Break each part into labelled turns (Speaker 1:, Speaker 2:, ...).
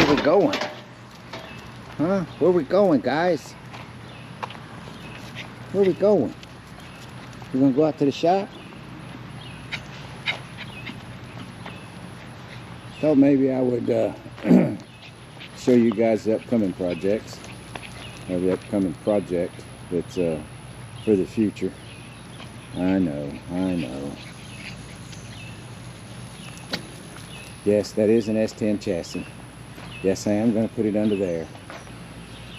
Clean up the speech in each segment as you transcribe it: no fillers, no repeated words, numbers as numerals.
Speaker 1: Where are we going? Huh? Where are we going, guys? Where are we going? We're gonna go out to the shop? Thought maybe I would show you guys the upcoming projects, or the upcoming project that's for the future. I know. Yes, that is an S10 chassis. Yes, I am going to put it under there.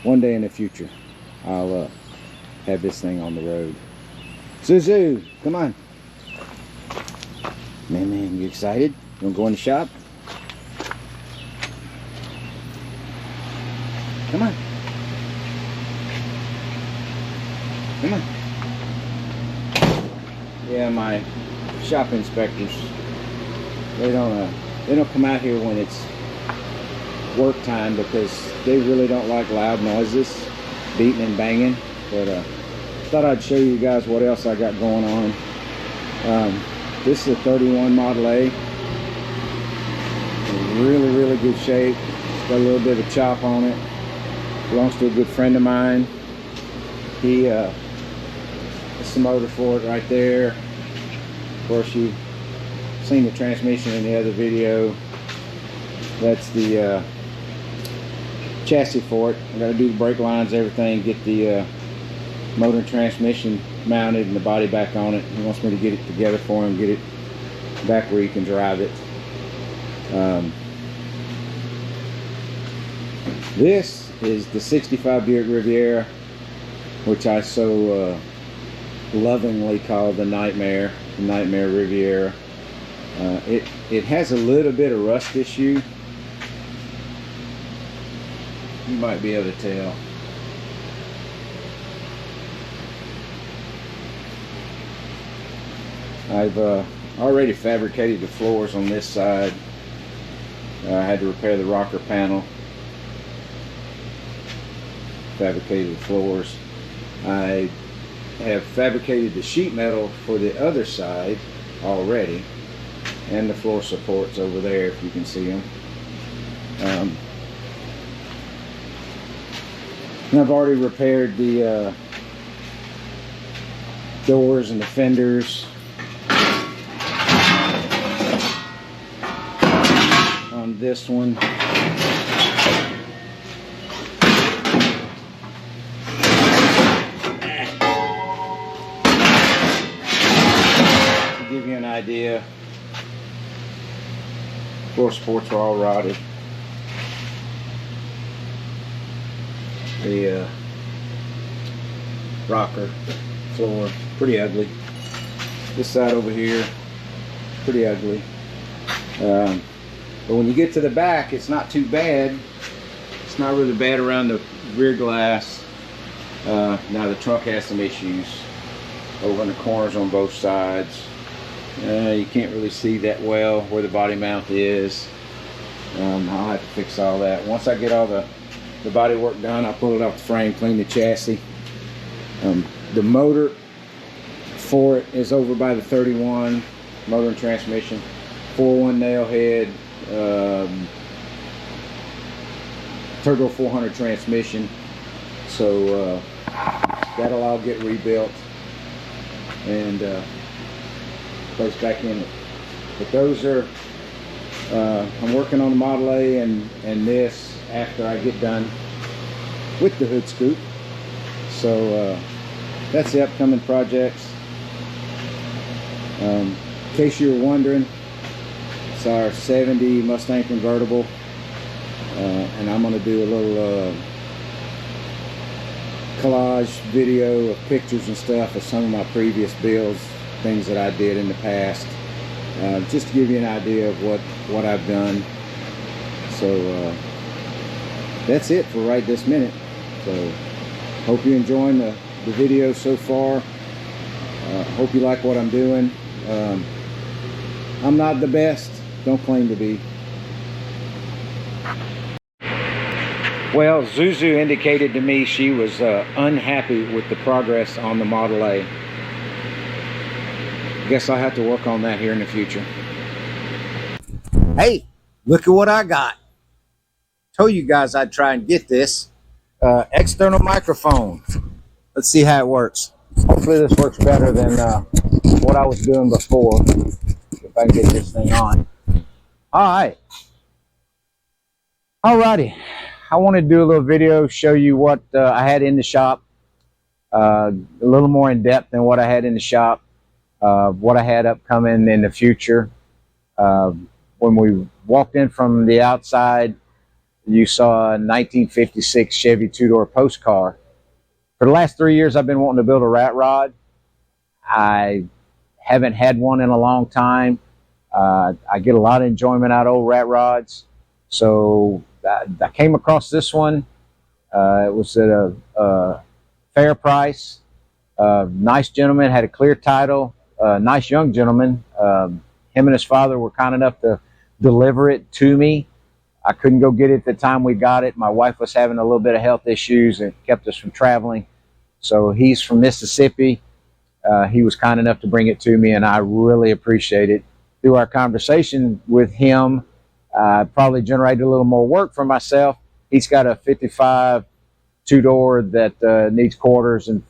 Speaker 1: One day in the future, I'll have this thing on the road. Zuzu, come on. Man, you excited? You want to go in the shop? Come on. Come on. Yeah, my shop inspectors, they don't come out here when it's work time because they really don't like loud noises, beating and banging. But thought I'd show you guys what else I got going on. This is a 31 Model A. Really good shape. It's got a little bit of a chop on it. Belongs to a good friend of mine. He it's the motor for it right there. Of course, you've seen the transmission in the other video. That's the chassis for it. I got to do the brake lines, everything, get the motor and transmission mounted and the body back on it. He wants me to get it together for him, get it back where you can drive it. This is the 65 Buick Riviera, which I so lovingly call the Nightmare Riviera. It has a little bit of rust issue. You might be able to tell. I've already fabricated the floors on this side. I had to repair the rocker panel. Fabricated the floors. I have fabricated the sheet metal for the other side already, and the floor supports over there if you can see them. And I've already repaired the doors and the fenders on this one. To give you an idea, floor supports are all rotted. The rocker floor, pretty ugly. This side over here, pretty ugly. But when you get to the back, it's not too bad. It's not really bad around the rear glass. Now the trunk has some issues over in the corners on both sides. You can't really see that well where the body mount is. I'll have to fix all that. Once I get all the body work done, I'll pull it off the frame, clean the chassis. The motor for it is over by the 31 motor and transmission, 4-1 nail head, turbo 400 transmission. So that'll all get rebuilt and placed back in it. But those are I'm working on the Model A and this after I get done with the hood scoop. So that's the upcoming projects. In case you were wondering, it's our 70 Mustang convertible, and I'm going to do a little collage video of pictures and stuff of some of my previous builds, things that I did in the past, just to give you an idea of what I've done. So that's it for right this minute. So hope you're enjoying the video so far. Hope you like what I'm doing. I'm not the best, don't claim to be. Well, Zuzu indicated to me she was unhappy with the progress on the Model A. Guess I'll have to work on that here in the future. Hey, look at what I got. told you guys I'd try and get this external microphone. Let's see how it works. Hopefully this works better than what I was doing before. If I can get this thing on. All right. Alrighty. I want to do a little video, show you what I had in the shop. A little more in depth than what I had in the shop. What I had upcoming in the future. When we walked in from the outside, you saw a 1956 Chevy two-door post car. For the last 3 years, I've been wanting to build a rat rod. I haven't had one in a long time. I get a lot of enjoyment out of old rat rods. So I came across this one. It was at a fair price. Nice gentleman, had a clear title. Nice young gentleman. Him and his father were kind enough to deliver it to me. I couldn't go get it at the time we got it. My wife was having a little bit of health issues and kept us from traveling. So he's from Mississippi. He was kind enough to bring it to me, and I really appreciate it. Through our conversation with him, I probably generated a little more work for myself. He's got a 55 two-door that needs quarters and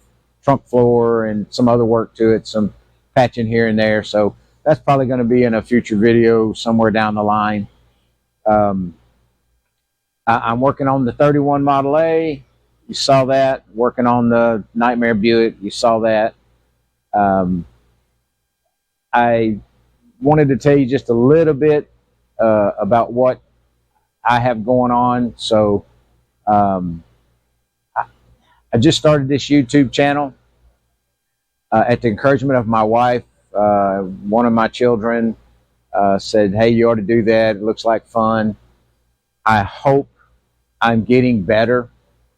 Speaker 1: trunk floor and some other work to it, some patching here and there. So that's probably going to be in a future video somewhere down the line. I'm working on the 31 Model A. You saw that. Working on the Nightmare Buick. You saw that. I wanted to tell you just a little bit about what I have going on. So I just started this YouTube channel at the encouragement of my wife. One of my children said, hey, you ought to do that. It looks like fun. I hope I'm getting better.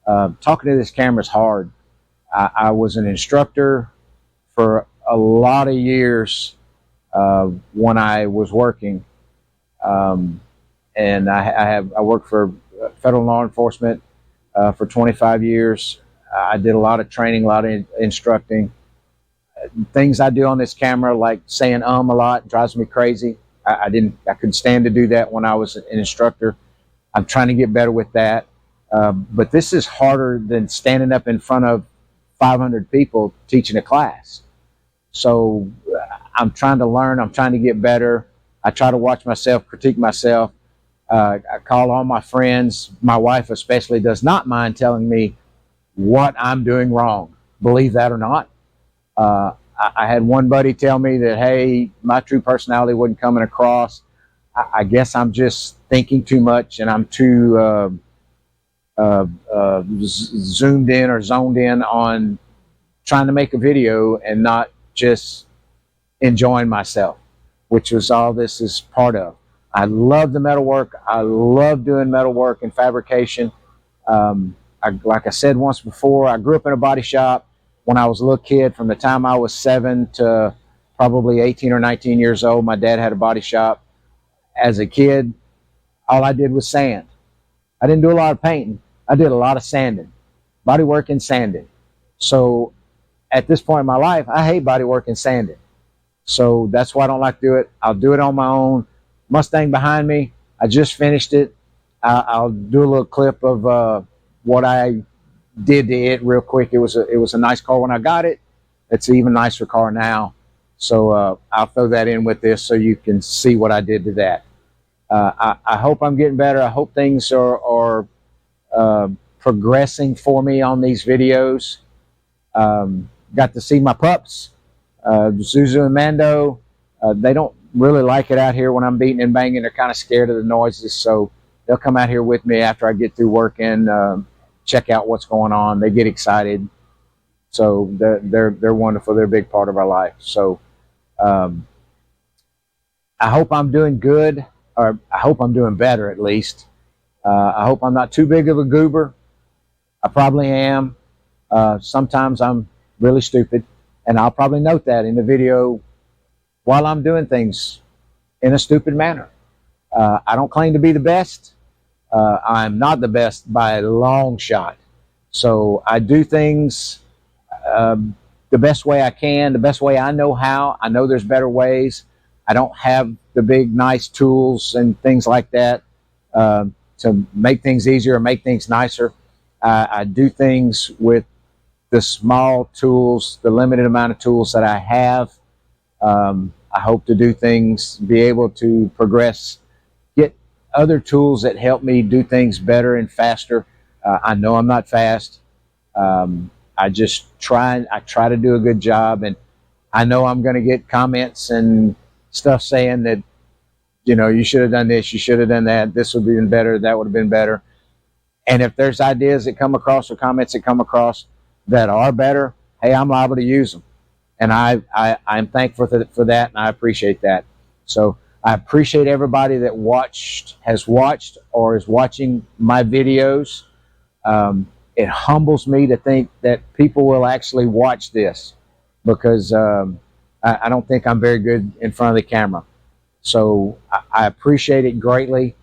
Speaker 1: Talking to this camera is hard. I was an instructor for a lot of years when I was working. And I worked for federal law enforcement for 25 years. I did a lot of training, a lot of instructing. Things I do on this camera, like saying a lot, drives me crazy. I couldn't stand to do that when I was an instructor. I'm trying to get better with that. But this is harder than standing up in front of 500 people teaching a class. So I'm trying to learn. I'm trying to get better. I try to watch myself, critique myself. I call all my friends. My wife especially does not mind telling me what I'm doing wrong. Believe that or not. I had one buddy tell me that, hey, my true personality wasn't coming across. I guess I'm just thinking too much and I'm too zoomed in or zoned in on trying to make a video and not just enjoying myself, which was all this is part of. I love the metalwork. I love doing metalwork and fabrication. Like I said once before, I grew up in a body shop when I was a little kid. From the time I was 7 to probably 18 or 19 years old, my dad had a body shop. As a kid, all I did was sand. I didn't do a lot of painting. I did a lot of sanding, body work and sanding. So at this point in my life, I hate body work and sanding. So that's why I don't like to do it. I'll do it on my own. Mustang behind me, I just finished it. I'll do a little clip of what I did to it real quick. It was a nice car when I got it. It's an even nicer car now. So I'll throw that in with this so you can see what I did to that. I hope I'm getting better. I hope things are progressing for me on these videos. Got to see my pups, Zuzu and Mando. They don't really like it out here when I'm beating and banging. They're kind of scared of the noises, so they'll come out here with me after I get through working, check out what's going on. They get excited. So they're wonderful. They're a big part of our life. So I hope I'm doing good, or I hope I'm doing better at least. I hope I'm not too big of a goober. I probably am. Sometimes I'm really stupid, and I'll probably note that in the video while I'm doing things in a stupid manner. I don't claim to be the best. I'm not the best by a long shot. So I do things the best way I can, the best way I know how. I know there's better ways. I don't have the big, nice tools and things like that. to make things easier, make things nicer. I do things with the small tools, the limited amount of tools that I have. I hope to do things, be able to progress, get other tools that help me do things better and faster. I know I'm not fast. I try to do a good job, and I know I'm going to get comments and stuff saying that, you should have done this, you should have done that, this would have been better, that would have been better. And if there's ideas that come across or comments that come across that are better, hey, I'm liable to use them. And I'm thankful for that, and I appreciate that. So I appreciate everybody that has watched or is watching my videos. It humbles me to think that people will actually watch this, because I don't think I'm very good in front of the camera. So I appreciate it greatly.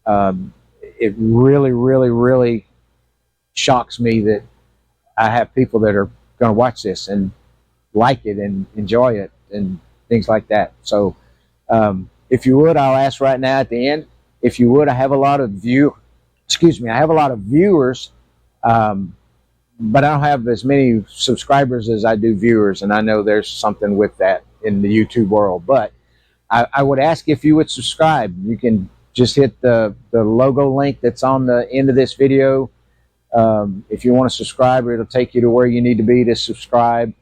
Speaker 1: It really, really, really shocks me that I have people that are going to watch this and like it and enjoy it and things like that. So if you would, I'll ask right now at the end, if you would, I have a lot of I have a lot of viewers, but I don't have as many subscribers as I do viewers, and I know there's something with that in the YouTube world. But I would ask if you would subscribe. You can just hit the logo link that's on the end of this video. If you want to subscribe, it'll take you to where you need to be to subscribe.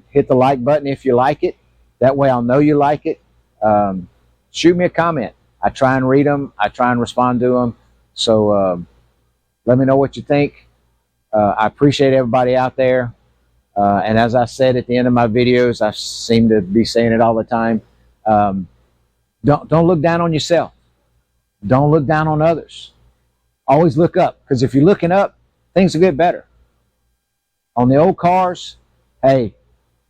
Speaker 1: Hit the like button if you like it. That way I'll know you like it. Shoot me a comment. I try and read them. I try and respond to them. So let me know what you think. I appreciate everybody out there. And as I said at the end of my videos, I seem to be saying it all the time. Don't look down on yourself. Don't look down on others. Always look up, because if you're looking up, things will get better. On the old cars, hey,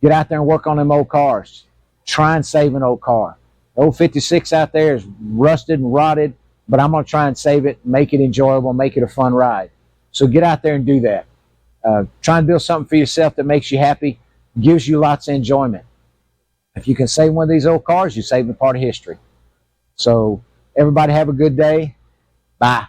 Speaker 1: get out there and work on them old cars. Try and save an old car. The old 56 out there is rusted and rotted, but I'm going to try and save it, make it enjoyable, make it a fun ride. So get out there and do that. Try and build something for yourself that makes you happy, gives you lots of enjoyment. If you can save one of these old cars, you saved a part of history. So everybody have a good day. Bye.